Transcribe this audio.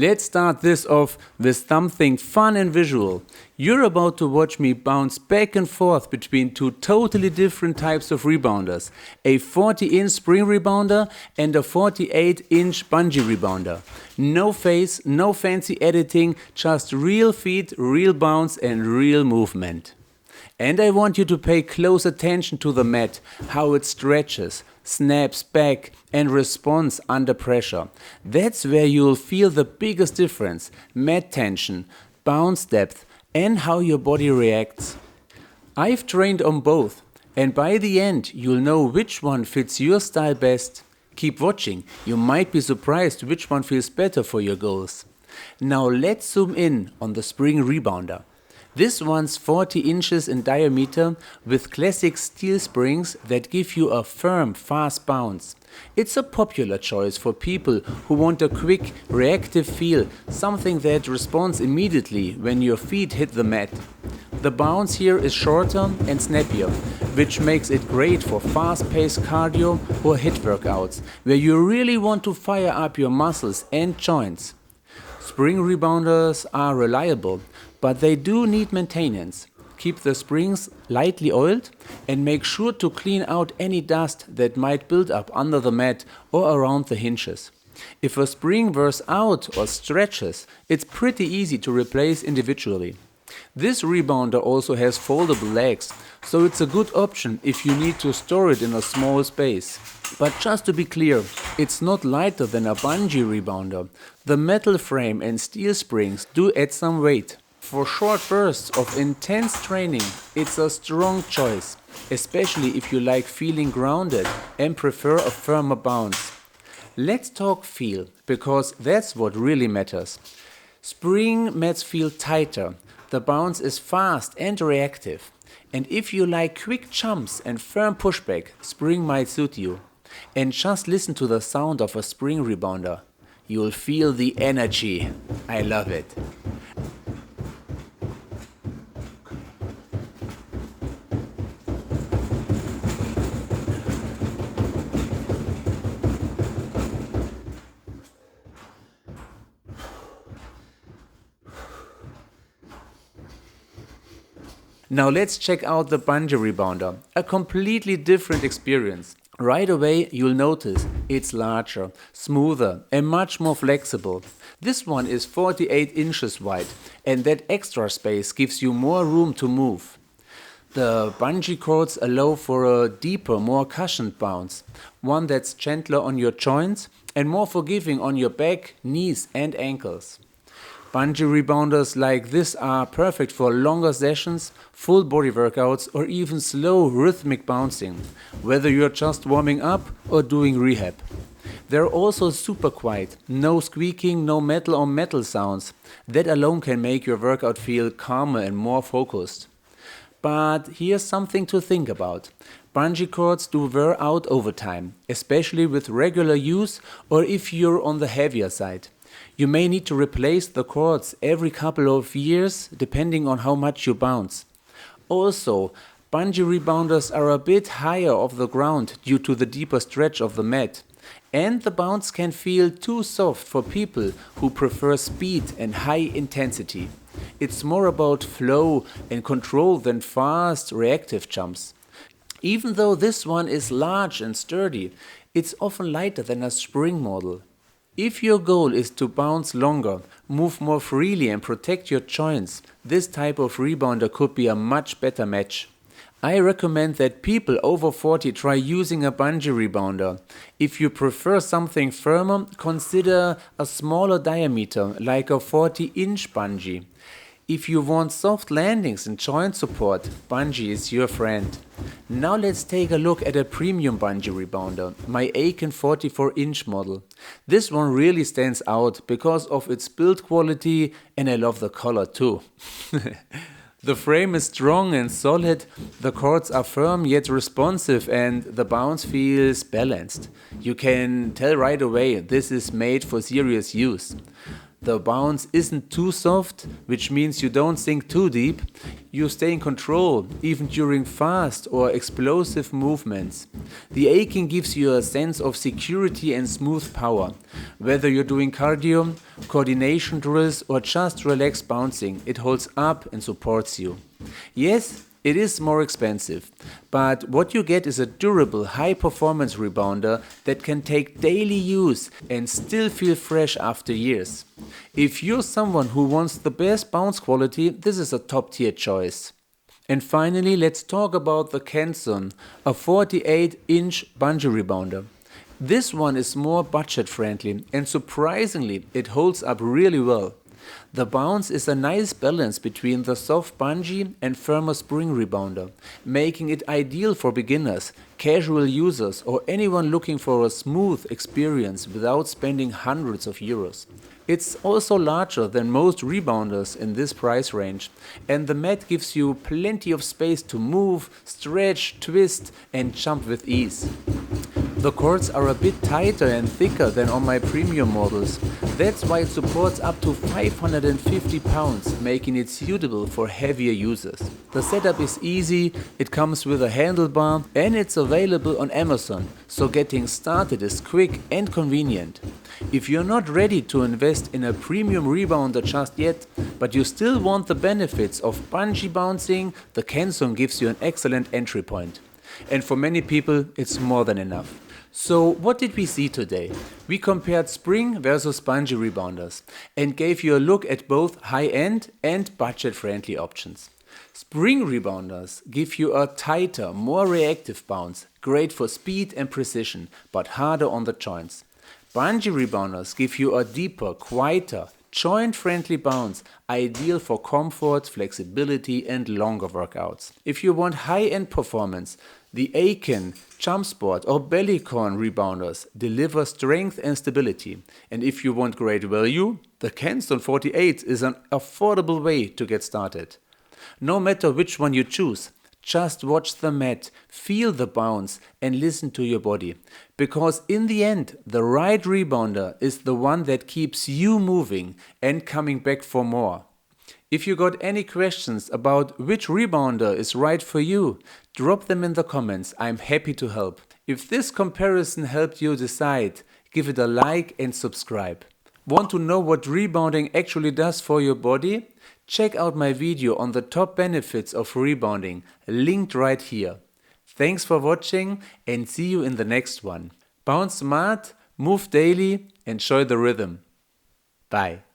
Let's start this off with something fun and visual. You're about to watch me bounce back and forth between two totally different types of rebounders. A 40-inch spring rebounder and a 48-inch bungee rebounder. No face, no fancy editing, just real feet, real bounce and real movement. And I want you to pay close attention to the mat, how it stretches, snaps back and responds under pressure. That's where you'll feel the biggest difference: mat tension, bounce depth and how your body reacts. I've trained on both, and by the end you'll know which one fits your style best. Keep watching, you might be surprised which one feels better for your goals. Now let's zoom in on the spring rebounder. This one's 40 inches in diameter with classic steel springs that give you a firm, fast bounce. It's a popular choice for people who want a quick, reactive feel, something that responds immediately when your feet hit the mat. The bounce here is shorter and snappier, which makes it great for fast-paced cardio or HIIT workouts, where you really want to fire up your muscles and joints. Spring rebounders are reliable, but they do need maintenance. Keep the springs lightly oiled and make sure to clean out any dust that might build up under the mat or around the hinges. If a spring wears out or stretches, it's pretty easy to replace individually. This rebounder also has foldable legs, so it's a good option if you need to store it in a small space. But just to be clear, it's not lighter than a bungee rebounder. The metal frame and steel springs do add some weight. For short bursts of intense training, it's a strong choice, especially if you like feeling grounded and prefer a firmer bounce. Let's talk feel, because that's what really matters. Spring mats feel tighter, the bounce is fast and reactive. And if you like quick jumps and firm pushback, spring might suit you. And just listen to the sound of a spring rebounder. You'll feel the energy. I love it. Now let's check out the bungee rebounder, a completely different experience. Right away you'll notice it's larger, smoother and much more flexible. This one is 48 inches wide and that extra space gives you more room to move. The bungee cords allow for a deeper, more cushioned bounce, one that's gentler on your joints and more forgiving on your back, knees and ankles. Bungee rebounders like this are perfect for longer sessions, full body workouts or even slow rhythmic bouncing, whether you're just warming up or doing rehab. They're also super quiet, no squeaking, no metal on metal sounds. That alone can make your workout feel calmer and more focused. But here's something to think about. Bungee cords do wear out over time, especially with regular use or if you're on the heavier side. You may need to replace the cords every couple of years depending on how much you bounce. Also, bungee rebounders are a bit higher off the ground due to the deeper stretch of the mat. And the bounce can feel too soft for people who prefer speed and high intensity. It's more about flow and control than fast, reactive jumps. Even though this one is large and sturdy, it's often lighter than a spring model. If your goal is to bounce longer, move more freely and protect your joints, this type of rebounder could be a much better match. I recommend that people over 40 try using a bungee rebounder. If you prefer something firmer, consider a smaller diameter like a 40-inch bungee. If you want soft landings and joint support, bungee is your friend. Now let's take a look at a premium bungee rebounder, my Acon 44-inch model. This one really stands out because of its build quality and I love the color too. The frame is strong and solid, the cords are firm yet responsive and the bounce feels balanced. You can tell right away this is made for serious use. The bounce isn't too soft, which means you don't sink too deep. You stay in control, even during fast or explosive movements. The Acon gives you a sense of security and smooth power. Whether you're doing cardio, coordination drills, or just relaxed bouncing, it holds up and supports you. Yes, it is more expensive, but what you get is a durable, high-performance rebounder that can take daily use and still feel fresh after years. If you're someone who wants the best bounce quality, this is a top-tier choice. And finally, let's talk about the Kensone, a 48-inch bungee rebounder. This one is more budget-friendly and surprisingly, it holds up really well. The bounce is a nice balance between the soft bungee and firmer spring rebounder, making it ideal for beginners, casual users or anyone looking for a smooth experience without spending hundreds of euros. It's also larger than most rebounders in this price range, and the mat gives you plenty of space to move, stretch, twist and jump with ease. The cords are a bit tighter and thicker than on my premium models. That's why it supports up to 550 pounds, making it suitable for heavier users. The setup is easy, it comes with a handlebar and it's available on Amazon, so getting started is quick and convenient. If you're not ready to invest in a premium rebounder just yet, but you still want the benefits of bungee bouncing, the Kensone gives you an excellent entry point. And for many people, it's more than enough. So what did we see today? We compared spring versus bungee rebounders and gave you a look at both high-end and budget-friendly options. Spring rebounders give you a tighter, more reactive bounce, great for speed and precision, but harder on the joints. Bungee rebounders give you a deeper, quieter, joint-friendly bounce, ideal for comfort, flexibility and longer workouts. If you want high-end performance, the Acon, Jumpsport or Bellicon rebounders deliver strength and stability. And if you want great value, the Kensone 48 is an affordable way to get started. No matter which one you choose, just watch the mat, feel the bounce and listen to your body. Because in the end, the right rebounder is the one that keeps you moving and coming back for more. If you got any questions about which rebounder is right for you, drop them in the comments, I'm happy to help. If this comparison helped you decide, give it a like and subscribe. Want to know what rebounding actually does for your body? Check out my video on the top benefits of rebounding, linked right here. Thanks for watching and see you in the next one. Bounce smart, move daily, enjoy the rhythm. Bye.